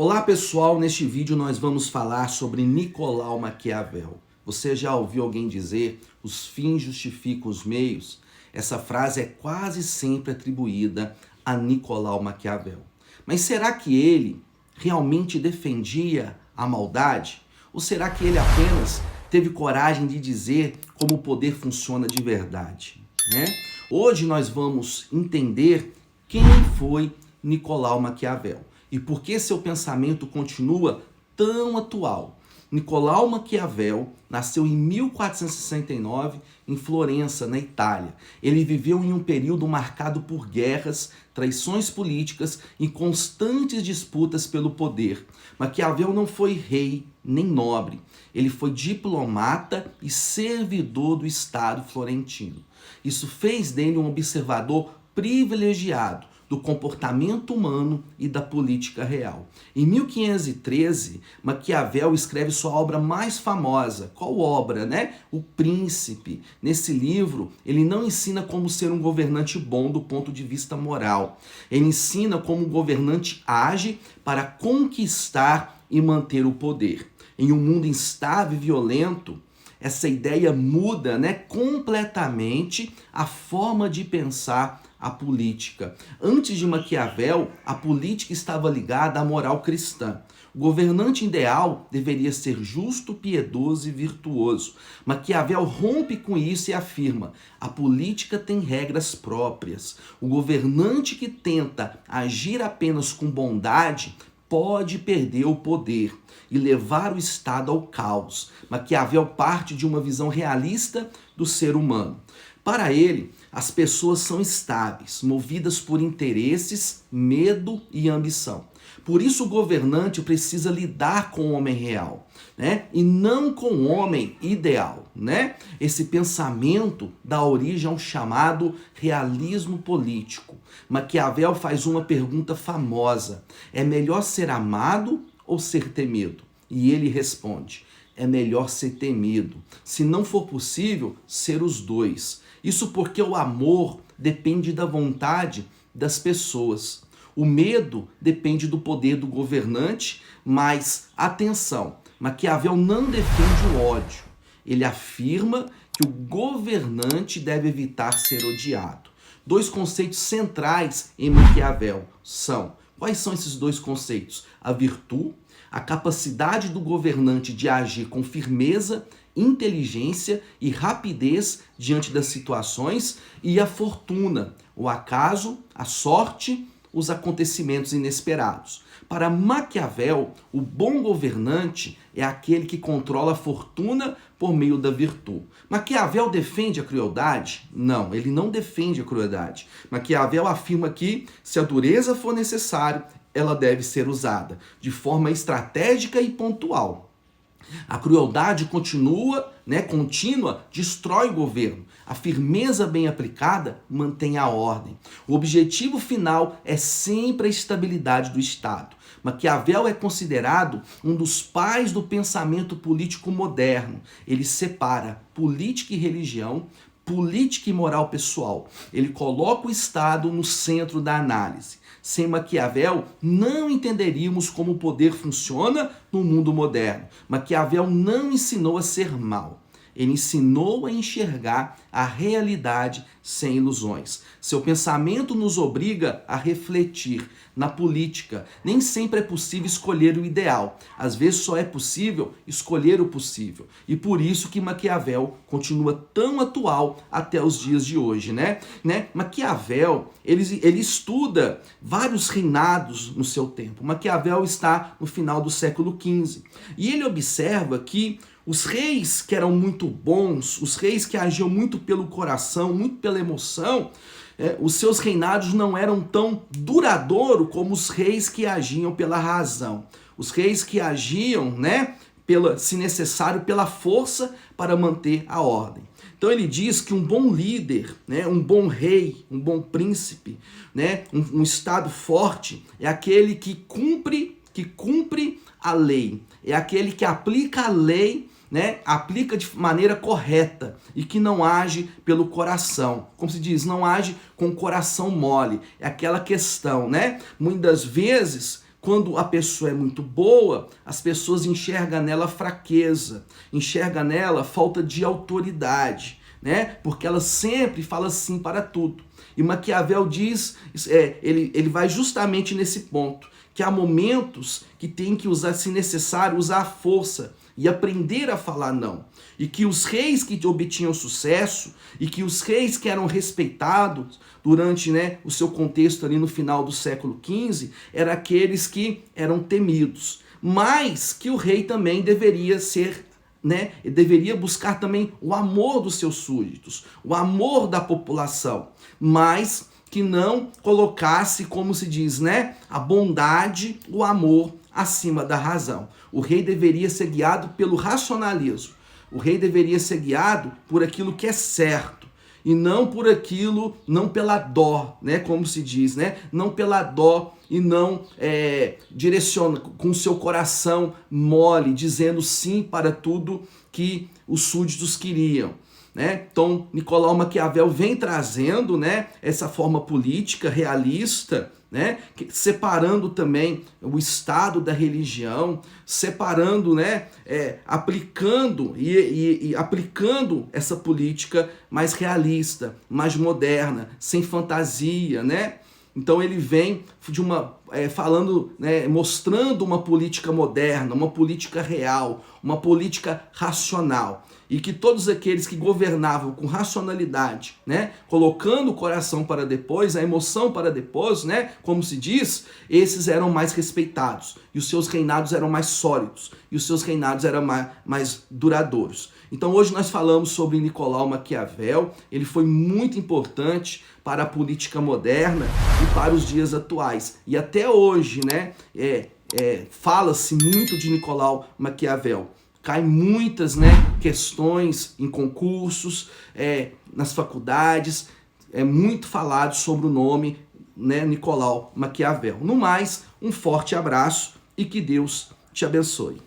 Olá pessoal, neste vídeo nós vamos falar sobre Nicolau Maquiavel. Você já ouviu alguém dizer, os fins justificam os meios? Essa frase é quase sempre atribuída a Nicolau Maquiavel. Mas será que ele realmente defendia a maldade? Ou será que ele apenas teve coragem de dizer como o poder funciona de verdade, né? Hoje nós vamos entender quem foi Nicolau Maquiavel e por que seu pensamento continua tão atual. Nicolau Maquiavel nasceu em 1469 em Florença, na Itália. Ele viveu em um período marcado por guerras, traições políticas e constantes disputas pelo poder. Maquiavel não foi rei nem nobre. Ele foi diplomata e servidor do Estado florentino. Isso fez dele um observador privilegiado do comportamento humano e da política real. Em 1513, Maquiavel escreve sua obra mais famosa. Qual obra, né? O Príncipe. Nesse livro, ele não ensina como ser um governante bom do ponto de vista moral. Ele ensina como um governante age para conquistar e manter o poder. Em um mundo instável e violento, essa ideia muda, né, completamente a forma de pensar a política. Antes de Maquiavel, a política estava ligada à moral cristã. O governante ideal deveria ser justo, piedoso e virtuoso. Maquiavel rompe com isso e afirma: a política tem regras próprias. O governante que tenta agir apenas com bondade pode perder o poder e levar o Estado ao caos. Maquiavel parte de uma visão realista do ser humano. Para ele, as pessoas são estáveis, movidas por interesses, medo e ambição. Por isso o governante precisa lidar com o homem real, né? E não com o homem ideal, né? Esse pensamento dá origem ao chamado realismo político. Maquiavel faz uma pergunta famosa: é melhor ser amado ou ser temido? E ele responde: é melhor ser temido. Se não for possível, ser os dois. Isso porque o amor depende da vontade das pessoas. O medo depende do poder do governante, mas, atenção, Maquiavel não defende o ódio. Ele afirma que o governante deve evitar ser odiado. Dois conceitos centrais em Maquiavel são: quais são esses dois conceitos? A virtude, a capacidade do governante de agir com firmeza, inteligência e rapidez diante das situações, e a fortuna, o acaso, a sorte, os acontecimentos inesperados. Para Maquiavel, o bom governante é aquele que controla a fortuna por meio da virtude. Maquiavel defende a crueldade? Não, ele não defende a crueldade. Maquiavel afirma que, se a dureza for necessária, ela deve ser usada de forma estratégica e pontual. A crueldade contínua, destrói o governo. A firmeza bem aplicada mantém a ordem. O objetivo final é sempre a estabilidade do Estado. Maquiavel é considerado um dos pais do pensamento político moderno. Ele separa política e religião, política e moral pessoal. Ele coloca o Estado no centro da análise. Sem Maquiavel, não entenderíamos como o poder funciona no mundo moderno. Maquiavel não ensinou a ser mau. Ele ensinou a enxergar a realidade sem ilusões. Seu pensamento nos obriga a refletir. Na política, nem sempre é possível escolher o ideal. Às vezes só é possível escolher o possível. E por isso que Maquiavel continua tão atual até os dias de hoje, né? Maquiavel, ele estuda vários reinados no seu tempo. Maquiavel está no final do século XV. E ele observa que os reis que eram muito bons, os reis que agiam muito pelo coração, muito pela emoção, os seus reinados não eram tão duradouros como os reis que agiam pela razão. Os reis que agiam, se necessário, pela força para manter a ordem. Então ele diz que um bom líder, um bom rei, um bom príncipe, um Estado forte é aquele que cumpre a lei, é aquele que aplica a lei, aplica de maneira correta e que não age pelo coração. Como se diz, não age com o coração mole. É aquela questão, Muitas vezes quando a pessoa é muito boa, as pessoas enxergam nela fraqueza, enxergam nela falta de autoridade, né? Porque ela sempre fala sim para tudo. E Maquiavel diz, ele vai justamente nesse ponto, que há momentos que tem que usar, se necessário, usar a força e aprender a falar não. E que os reis que obtinham sucesso e que os reis que eram respeitados durante, né, o seu contexto ali no final do século XV, eram aqueles que eram temidos. Mas que o rei também deveria ser, né, ele deveria buscar também o amor dos seus súditos, o amor da população, mas que não colocasse, como se diz, né, a bondade, o amor acima da razão. O rei deveria ser guiado pelo racionalismo. O rei deveria ser guiado por aquilo que é certo e não por aquilo, não pela dó, né, como se diz, né, não pela dó e não direciona com o seu coração mole, dizendo sim para tudo que os súditos queriam. Né? Então, Nicolau Maquiavel vem trazendo, né, essa forma política realista, né, separando também o Estado da religião, separando, né, aplicando e aplicando essa política mais realista, mais moderna, sem fantasia, né? Então ele vem de falando, né, mostrando uma política moderna, uma política real, uma política racional. E que todos aqueles que governavam com racionalidade, né, colocando o coração para depois, a emoção para depois, né, como se diz, esses eram mais respeitados. E os seus reinados eram mais sólidos. E os seus reinados eram mais duradouros. Então hoje nós falamos sobre Nicolau Maquiavel. Ele foi muito importante para a política moderna e para os dias atuais. E até hoje, né, fala-se muito de Nicolau Maquiavel. Cai muitas, né, questões em concursos, nas faculdades, é muito falado sobre o nome, né, Nicolau Maquiavel. No mais, um forte abraço e que Deus te abençoe.